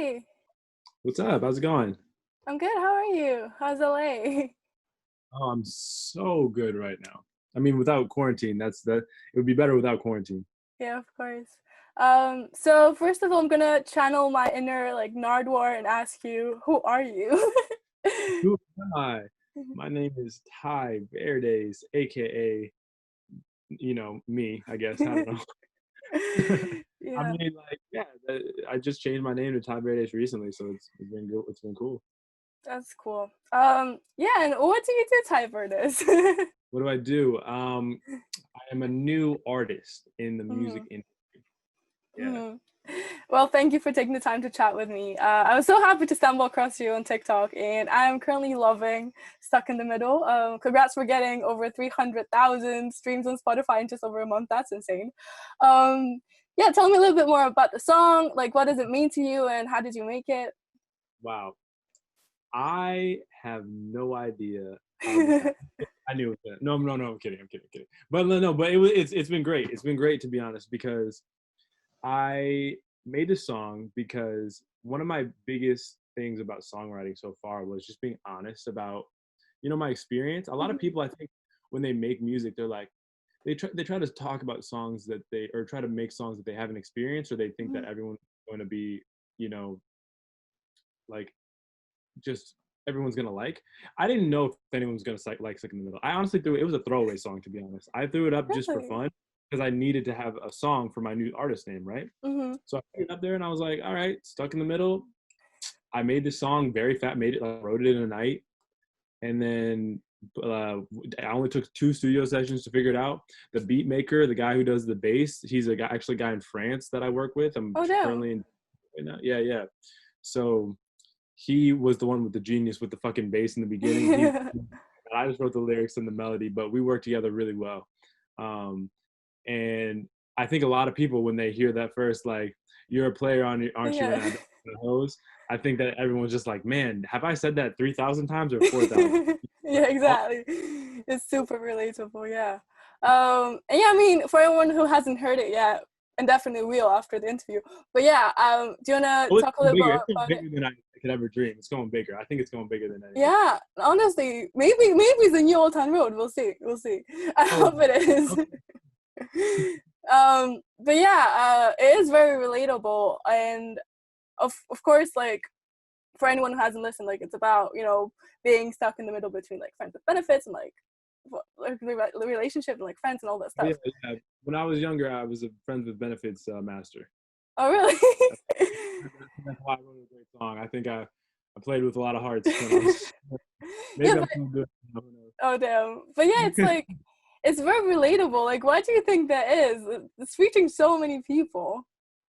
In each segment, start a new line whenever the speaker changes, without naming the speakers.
Hey,
What's up? How's it going?
I'm good. How are you? How's LA?
Oh, I'm so good right now. I mean, without quarantine, it would be better without quarantine.
Yeah, of course. So first of all, I'm gonna channel my inner like Nardwar and ask you, who are you?
Who am I? My name is Tai Verdes, aka, me, I guess. I don't know. I
Yeah,
mean, like, yeah, I just changed my name to Tai Verdes recently, so it's been good. It's been cool.
that's cool. Yeah, and what do you do, Tai Verdes?
What do I do? I am a new artist in the music
Mhm.
industry. Yeah.
Mhm. Well, thank you for taking the time to chat with me. I was so happy to stumble across you on TikTok, and I'm currently loving Stuck in the Middle. Congrats for getting over 300,000 streams on Spotify in just over a month. That's insane. Um, yeah, tell me a little bit more about the song. Like, what does it mean to you, and how did you make it?
Wow. I have no idea how this happened. I knew it. No, no, no. I'm kidding. I'm kidding. But no, no. But it's been great. It's been great to be honest because I made this song because one of my biggest things about songwriting so far was just being honest about my experience. A lot of
Mhm,
people, I think, when they make music, they're like they try to talk about songs that they or try to make songs that they haven't experienced or they think that
mhm.
everyone's going to be you know like just everyone's gonna like. I didn't know if anyone was gonna like Sick in the Middle. I honestly threw it was a throwaway song to be honest. I threw it up just for
Really?
fun because I needed to have a song for my new artist name, right?
Mhm.
So I put it up there and I was like, all right, Stuck in the Middle. I made this song very fat, made it like wrote it in a night, and then I only took 2 studio sessions to figure it out. The beat maker, the guy who does the bass, he's a guy, actually a guy in France that I work with. I'm
Oh, damn.
currently in right now. Yeah, yeah. So he was the one with the genius with the fucking bass in the beginning. I just wrote the lyrics and the melody, but we worked together really well. Um, and I think a lot of people when they hear that first, like, "You're a player, aren't you?"
Yeah.
And I don't know hose. I think that everyone's just like, "Man, have I said that 3,000 times or 4,000?"
Yeah, exactly. It's super relatable, yeah. And yeah, I mean, for everyone who hasn't heard it yet, and definitely will after the interview. But yeah, do you wanna
Oh, it's
talk a
going
little bit
bigger. It's going
about it?
bigger than I could ever dream. It's going bigger. I think it's going bigger than anything.
Yeah, honestly, maybe it's a new Old Town Road. We'll see. We'll see. I
Oh,
hope it is.
okay.
But yeah, it is very relatable, and of course, like for anyone who hasn't listened, like it's about being stuck in the middle between like friends with benefits and like the relationship and like friends and all that
Oh,
stuff.
yeah, yeah. When I was younger, I was a friends with benefits master.
Oh, really?
That's why I wrote a great song. I think I played with a lot of hearts when I was.
Yeah,
Maybe I'm
but
too good. Who
oh damn. But yeah, it's
knows?
like it's very relatable. Like, why do you think that is? It's reaching so many people.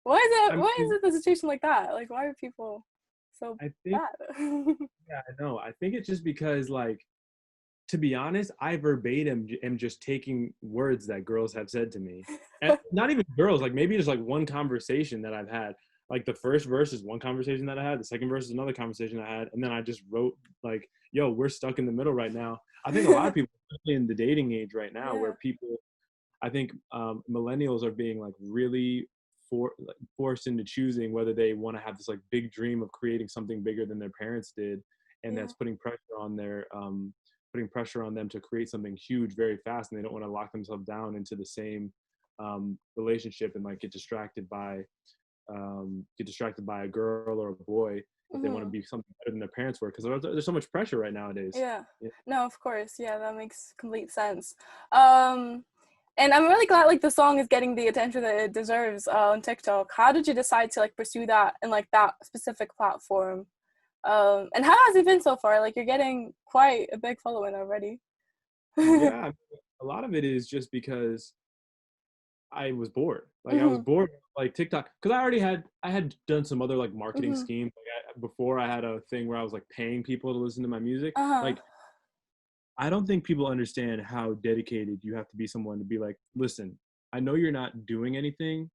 Why is it?
I
Why is
mean,
it the situation like that? Like, why are people so
I think,
bad?
yeah, I know. I think it's just because, like, to be honest, I verbatim am just taking words that girls have said to me, and not even girls. Like maybe just like one conversation that I've had. Like the first verse is one conversation that I had. The second verse is another conversation I had, and then I just wrote like, "Yo, we're stuck in the middle right now." I think a lot of people, especially in the dating age right now, where
Yeah,
people, I think millennials are being like really forced into choosing whether they want to have this like big dream of creating something bigger than their parents did, and
yeah.
that's putting pressure on them to create something huge very fast, and they don't want to lock themselves down into the same relationship and like get distracted by a girl or a boy if they want to
Hmm.
be something better than their parents were because there's so much pressure right nowadays.
Yeah.
Yeah.
No, of course. Yeah, that makes complete sense. Um, and I'm really glad like the song is getting the attention that it deserves on TikTok. How did you decide to like pursue that in like that specific platform? And how has it been so far? Like you're getting quite a big following already.
Yeah, I mean, a lot of it is just because I was bored. Like I was
Hmm.
bored like TikTok because I had done some other like marketing
Hmm.
schemes. Before I had a thing where I was like paying people to listen to my music.
Uh-huh.
Like I don't think people understand how dedicated you have to be someone to be like, listen, I know you're not doing anything,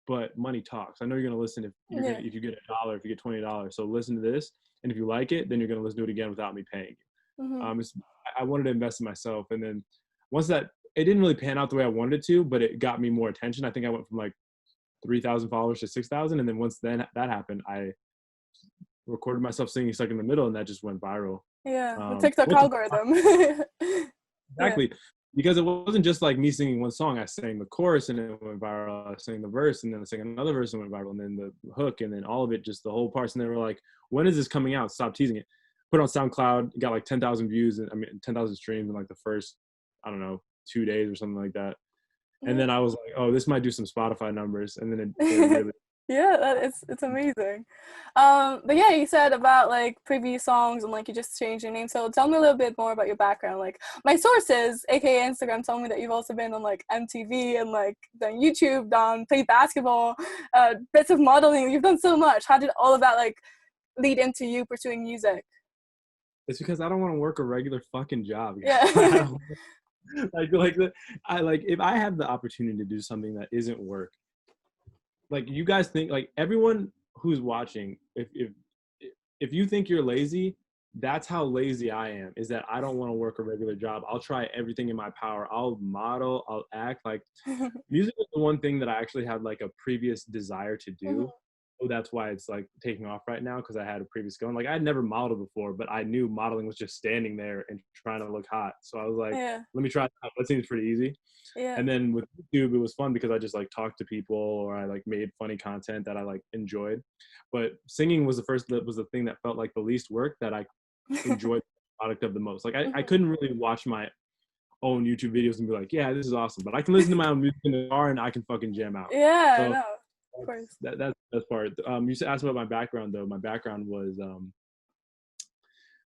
but money talks. I know you're gonna listen
Yeah.
if you get $1, if you get $20. So listen to this, and if you like it, then you're gonna listen to it again without me paying you.
Hmm.
I wanted to invest in myself, and then once that it didn't really pan out the way I wanted it to, but it got me more attention. I think I went from like 3,000 followers to 6,000, and then once then that happened, recorded myself singing Stuck in the Middle, and that just went viral.
Yeah, the TikTok
Multiple
algorithm. Yeah.
Exactly. Because it wasn't just like me singing one song. I sang the chorus and it went viral. I sang the verse and then I sang another verse and went viral. And then the hook and then all of it, just the whole parts. And they were like, when is this coming out? Stop teasing it. Put it on SoundCloud, got like 10,000 views and 10,000 streams in like the first, I don't know, 2 days or something like that. And then I was like, oh, this might do some Spotify numbers. And then it really.
Yeah, it's amazing. But yeah, you said about like previous songs and like you just changed your name. So tell me a little bit more about your background. Like my sources, aka Instagram, tell me that you've also been on like MTV and like done YouTube, played basketball, bits of modeling. You've done so much. How did all of that like lead into you pursuing music?
It's because I don't want to work a regular fucking job.
Yeah.
like if I have the opportunity to do something that isn't work, like you guys think, like everyone who's watching, if you think you're lazy, that's how lazy I am, is that I don't want to work a regular job. I'll try everything in my power. I'll model, I'll act. Like music is the one thing that I actually had like a previous desire to do. So that's why it's like taking off right now, because I had a previous going. Like I had never modeled before, but I knew modeling was just standing there and trying to look hot. So I was like,
Yeah.
let me try it out. That seems pretty easy.
Yeah.
And then with YouTube, it was fun because I just like talked to people, or I like made funny content that I like enjoyed. But singing was the thing that felt like the least work, that I enjoyed the product of the most. Like I couldn't really watch my own YouTube videos and be like, yeah, this is awesome. But I can listen to my own music in the car and I can fucking jam out.
Yeah,
So
no, of course.
that's part. You asked about my background though. My background was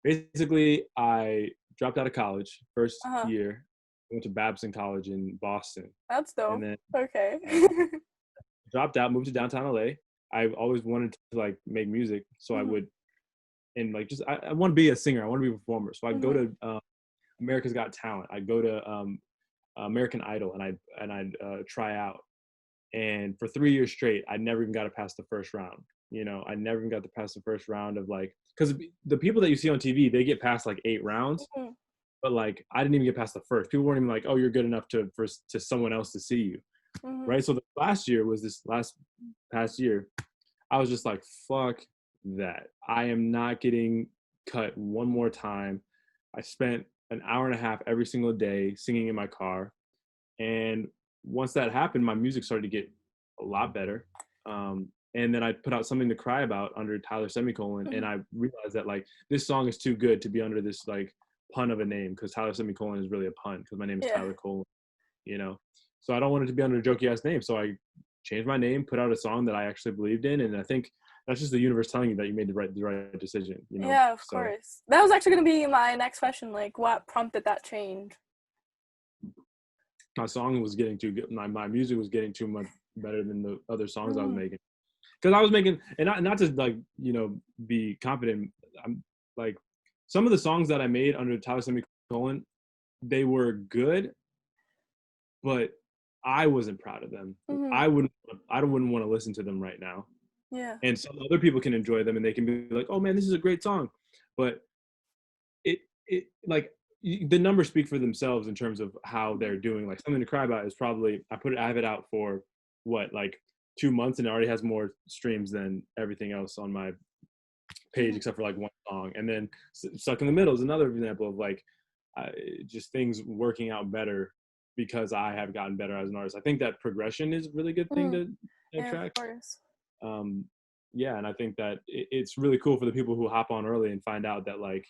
basically I dropped out of college first year. I went to Babson College in Boston.
That's dope.
And then
okay.
dropped out, moved to downtown LA. I always wanted to like make music, so I would, and like just I want to be a singer. I want to be a performer. So I'd go to America's Got Talent. I'd go to American Idol, and I'd try out. And for 3 years straight, I never even got to pass the first round. You know, I never even got to pass the first round of like, because the people that you see on TV, they get past like 8 rounds. But like I didn't even get past the first. People weren't even like, oh, you're good enough to someone else to see you. Right. So the last past year, I was just like, fuck that. I am not getting cut one more time. I spent an hour and a half every single day singing in my car. And once that happened, my music started to get a lot better. And then I put out Something to Cry About under Tyler Semicolon. And I realized that like this song is too good to be under this like pun of a name, because Tyler Semicolon is really a pun, because my name is Tyler Colon, you know? So I don't want it to be under a jokey ass name. So I changed my name, put out a song that I actually believed in. And I think that's just the universe telling you that you made the right decision, you know?
Yeah, of course. That was actually going to be my next question. Like what prompted that change?
My song was getting too good. My music was getting too much better than the other songs I was making. Because I was making, and not to like, you know, be confident. I'm like, some of the songs that I made under Tyler Semicolon, they were good, but I wasn't proud of them. I wouldn't want to listen to them right now.
Yeah.
And some other people can enjoy them and they can be like, oh man, this is a great song. But it like the numbers speak for themselves in terms of how they're doing. Like Something to Cry About is probably, I have it out for what, like 2 months, and it already has more streams than everything else on my page except for like one song. And then Stuck in the Middle is another example of like just things working out better because I have gotten better as an artist. I think that progression is a really good thing to track.
Of course.
Yeah, and I think that it's really cool for the people who hop on early and find out that like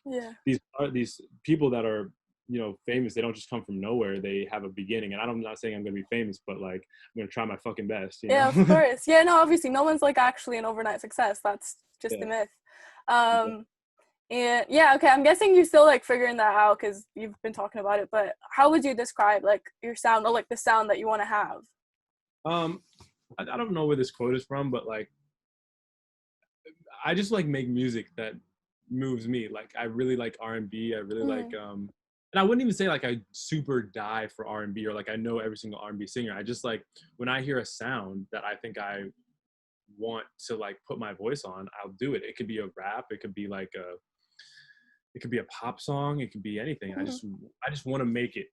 these people that are, you know, famous, they don't just come from nowhere. They have a beginning. And I'm not saying I'm gonna be famous, but like I'm gonna try my fucking best. You know?
Of course. Yeah, no, obviously no one's like actually an overnight success. That's just the myth. And yeah, okay, I'm guessing you're still like figuring that out because you've been talking about it, but how would you describe like your sound, or like the sound that you want to have?
I don't know where this quote is from, but like I just like make music that moves me. Like I really like R&B. I really like and I wouldn't even say like I super die for R&B or like I know every single R&B singer. I just like when I hear a sound that I think I want to like put my voice on, I'll do it. It could be a rap, it could be like it could be a pop song, it could be anything. I just want to make it.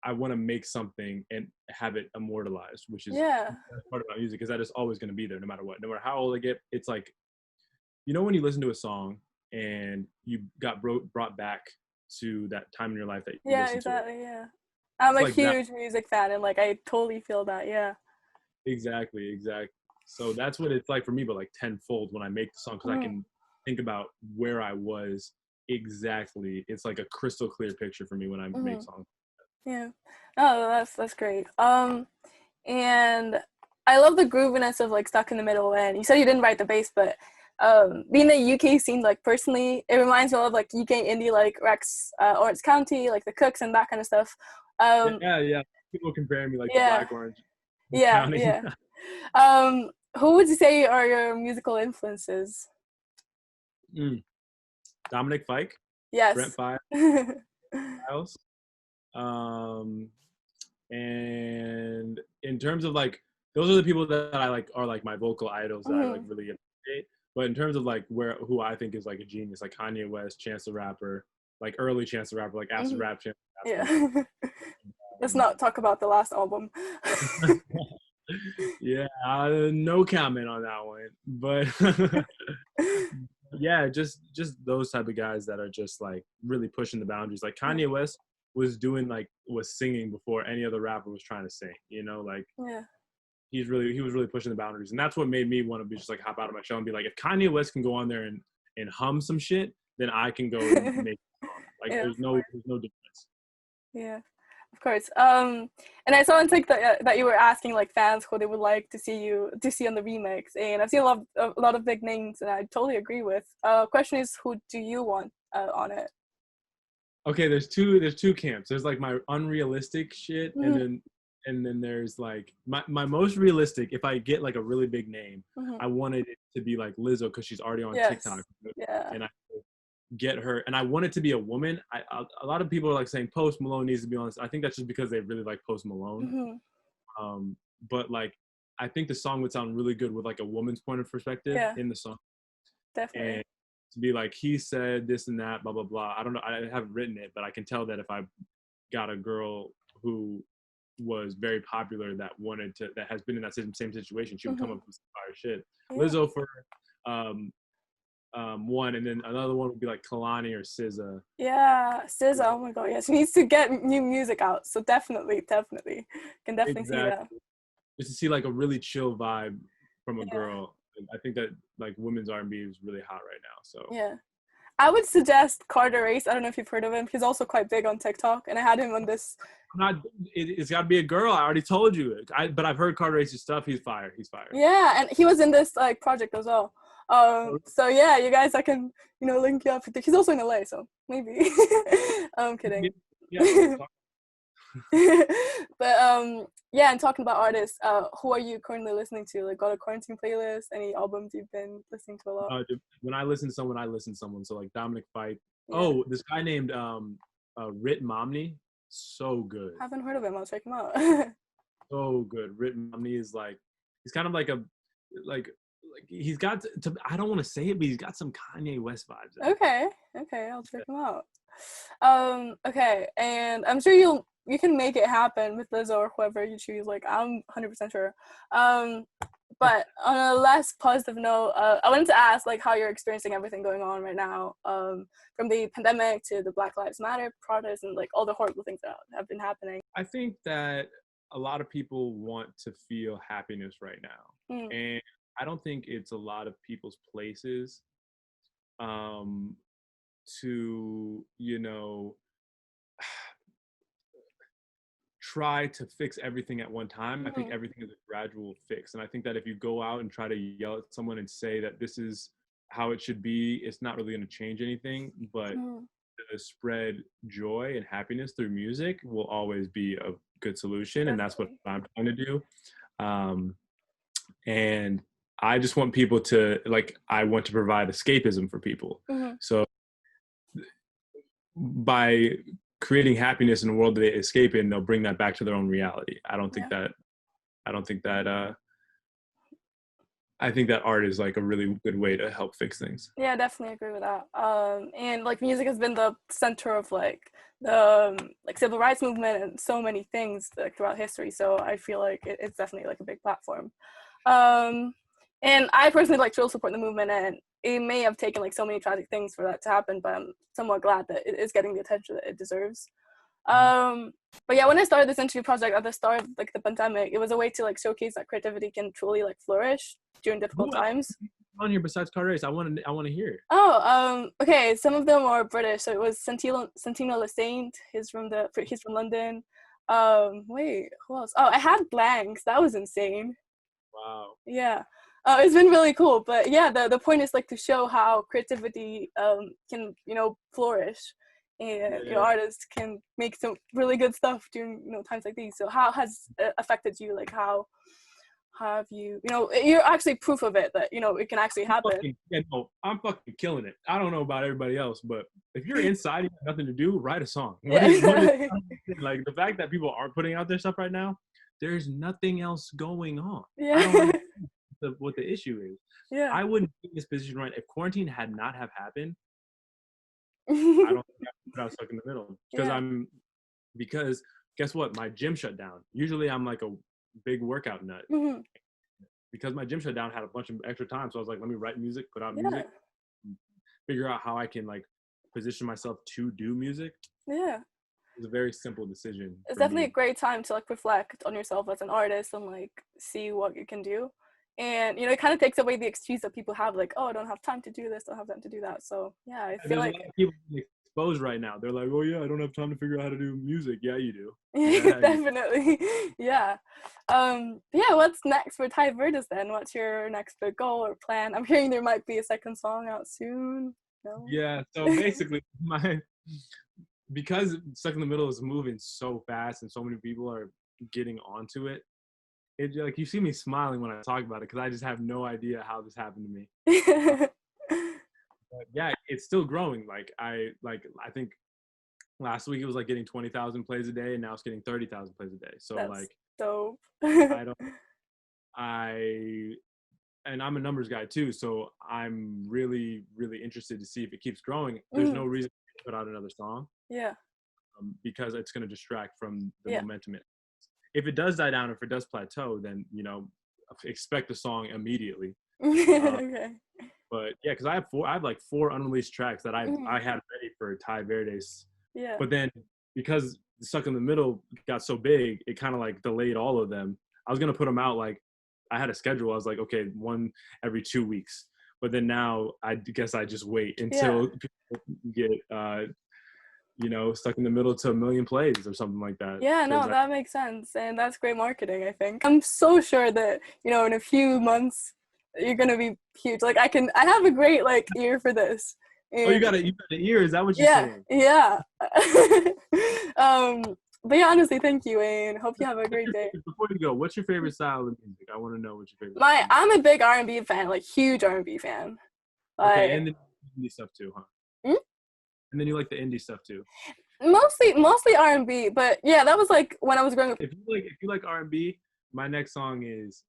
I want to make something and have it immortalized, which is part of my music, because that is always going to be there no matter what. No matter how old I get, it's like you know when you listen to a song and you got brought back to that time in your life that you
Yeah,
listened to it.
exactly. Yeah. I'm
It's
a
like that.
huge music fan, and like I totally feel that. Yeah.
Exactly. So that's what it's like for me, but like tenfold when I make the song, because I
Mhm.
can think about where I was exactly. It's like a crystal clear picture for me when I make
Mhm.
songs.
Yeah. Oh, that's great. And I love the grooviness of like Stuck in the Middle. And you said you didn't write the bass, but being the UK scene, like personally, it reminds me of like UK indie, like Rex, Orange County, like the Cooks and that kind of stuff. Um,
Yeah. People compare me like the
yeah,
Black Orange
yeah,
County.
yeah. Um, who would you say are your musical influences?
Mm. Dominic Fike, Brent
Yes.
Files. Um, and in terms of like, those are the people that I like are like my vocal idols that I like
Mhm.
really appreciate. But in terms of like who I think is like a genius, like Kanye West, Chance the Rapper, like early Chance the Rapper, like Acid
Mhm.
Rap Chance, that's my
Yeah. Let's not talk about the last album.
yeah, no comment on that one. But yeah, just those type of guys that are just like really pushing the boundaries. Like
Yeah.
Kanye West was singing before any other rapper was trying to sing. You know, like
Yeah.
he was really pushing the boundaries, and that's what made me want to be just like hop out of my shell and be like, if Kanye West can go on there and hum some shit, then I can go and make a song. Like
Yeah.
there's no difference.
Yeah. Of course. And I saw on TikTok that you were asking like fans who they would like to see on the remix, and I've seen a lot of big names, and I totally agree with. Question is, who do you want on it?
Okay, there's two camps. There's like my unrealistic shit, and
Mm-hmm.
then there's like my most realistic. If I get like a really big name,
Mm-hmm.
I wanted it to be like Lizzo because she's already on
Yes.
TikTok,
Yeah.
and I get her, and I want it to be a woman. A lot of people are like saying Post Malone needs to be on this. I think that's just because they really like Post Malone.
Mm-hmm.
But like I think the song would sound really good with like a woman's point of perspective
Yeah.
in the song,
Definitely.
and to be like he said this and that, blah blah blah. I don't know. I haven't written it, but I can tell that if I got a girl who was very popular that has been in that same situation, she would come
Mm-hmm.
up with some fire shit.
Yeah.
Lizzo for um one, and then another one would be like Kalani or SZA.
Yeah. SZA. Oh my God. Yeah. She needs to get new music out. So definitely, definitely, can definitely see that.
Exactly. Just to see like a really chill vibe from a
Yeah.
girl. I think that like women's R&B is really hot right now. So
Yeah. I would suggest Carter Race. I don't know if you've heard of him. He's also quite big on TikTok, and I had him on this.
I'm not. It's got to be a girl. I already told you. But I've heard Carter Race's stuff. He's fire. He's fire.
Yeah, and he was in this like project as well. So yeah, you guys, I can link you up. He's also in LA, so maybe. I'm kidding.
Yeah. Let's talk.
But yeah, and talking about artists, who are you currently listening to? Like, got a quarantine playlist? Any albums you've been listening to a lot?
When I listen to someone, I listen to someone. So like Dominic Fike.
Yeah,
Oh, this guy named Rit Momney. So good.
haven't heard of him. I'll check him out.
So good. Rit Momney is like he's kind of like like he's got to I don't want to say it, but he's got some Kanye West vibes.
Okay, I'll check him out. Okay, and I'm sure you can make it happen with Lizzo or whoever you choose. Like, I'm 100% sure. But on a less positive note, I wanted to ask like how you're experiencing everything going on right now, from the pandemic to the Black Lives Matter protests and like all the horrible things that have been happening.
I think that a lot of people want to feel happiness right now.
Mm,
And I don't think it's a lot of people's places um, to, try to fix everything at one time. I think
mm,
everything is a gradual fix. And I think that if you go out and try to yell at someone and say that this is how it should be, it's not really going to change anything. But
mm,
to spread joy and happiness through music will always be a good solution. And that's what
definitely.
I'm trying to do. Um, and I just want people to I want to provide escapism for people.
Mm-hmm.
So by creating happiness in a world that they escape in, they'll bring that back to their own reality.
Yeah.
I don't think that I think that art is like a really good way to help fix things.
Yeah, definitely agree with that. And like music has been the center of like the like civil rights movement and so many things like throughout history. So I feel like it's definitely like a big platform. Um, and I personally like still support the movement, and it may have taken like so many tragic things for that to happen, but I'm somewhat glad that it is getting the attention that it deserves. But yeah, when I started this interview project at the start of like the pandemic, it was a way to like showcase that creativity can truly like flourish during difficult
Who else
times.
on here besides Carter? I want to hear.
Oh, okay. Some of them are British. So it was Santino Lasaint. He's from London. Wait, who else? Oh, I had Blanks. That was insane.
Wow.
Yeah. It's been really cool. But yeah, the point is like to show how creativity can, you know, flourish, and you know, artists can make some really good stuff during, you know, times like these. So how has it affected you? Like how have you, you know, you're actually proof of it that, you know, it can actually happen.
I'm fucking killing it. I don't know about everybody else, but if you're inside, you have nothing to do, write a song.
Yeah.
Like the fact that people aren't putting out their stuff right now, there's nothing else going on.
Yeah.
I don't know what the issue is.
Yeah.
I wouldn't be in this position right if quarantine had not have happened. I don't think I was stuck in the middle because guess what? My gym shut down. Usually I'm like a big workout nut. Because my gym shut down, had a bunch of extra time, so I was like, let me write music, put out music, figure out how I can like position myself to do music.
Yeah.
It was a very simple decision.
It's definitely a great time to like reflect on yourself as an artist and like see what you can do. And you know, it kind of takes away the excuse that people have, like, oh, I don't have time to do this, don't have time to do that. So yeah, I feel like
a lot of people exposed right now. They're like, oh yeah, I don't have time to figure out how to do music. Yeah, you do.
Yeah, definitely. Yeah. Yeah, what's next for Tai Verdes then? What's your next big goal or plan? I'm hearing there might be a second song out soon. No?
Yeah, so basically because Stuck in the Middle is moving so fast and so many people are getting onto it, like you see me smiling when I talk about it because I just have no idea how this happened to me. But yeah, it's still growing. I think last week it was like getting 20,000 plays a day, and now it's getting 30,000 plays a day. So
that's
like,
dope.
And I'm a numbers guy too, so I'm really, really interested to see if it keeps growing. There's no reason to put out another song.
Yeah.
Because it's going to distract from the momentum. If it does die down, if it does plateau, then, you know, expect the song immediately.
Okay.
But yeah, because I have like 4 unreleased tracks that I had ready for Tai Verdes.
Yeah.
But then because Stuck in the Middle got so big, it kind of like delayed all of them. I was gonna put them out like I had a schedule. I was like, okay, one every 2 weeks. But then now I guess I just wait until people get you know, Stuck in the Middle to 1 million plays or something like that.
Yeah, no, that makes sense. And that's great marketing, I think. I'm so sure that, you know, in a few months you're gonna be huge. Like I have a great like ear for this. And,
oh, you got an ear, is that what you're saying?
Yeah. But yeah, honestly, thank you, and hope you have a great day.
Before you go, what's your favorite style of music? I want to know what your favorite.
I'm a big R&B fan, like huge R&B fan.
Okay, and then indie stuff too, huh? And then you like the indie stuff too.
Mostly R&B, but yeah, that was like when I was growing up.
If you like R&B, my next song is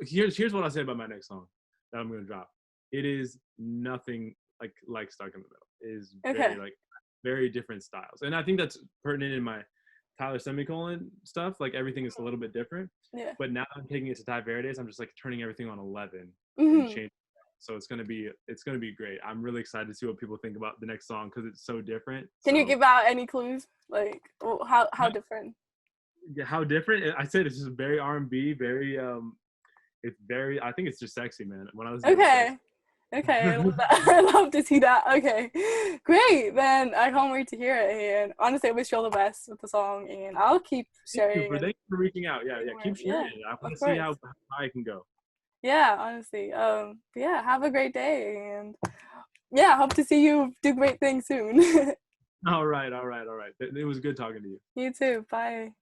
here's what I'll say about my next song that I'm gonna drop. It is nothing like Stuck in the Middle. It is very different styles, and I think that's pertinent in my Tyler Semicolon stuff. Like everything is a little bit different. Yeah. But now I'm taking it to Tai Verdes. I'm just like turning everything on 11 and changing. So it's gonna be great. I'm really excited to see what people think about the next song because it's so different.
Can you give out any clues? Like how different?
Yeah, how different? I said it's just very R&B, very it's very. I think it's just sexy, man. When I was
okay, I love that. I love to see that. Okay, great. Then I can't wait to hear it. And honestly, I wish you all the best with the song, and I'll keep sharing.
Thank you for reaching out. Yeah, keep sharing it. I want to see how high I can go.
Yeah, honestly. Yeah, have a great day, and yeah, hope to see you do great things soon.
All right. It was good talking to you.
You too. Bye.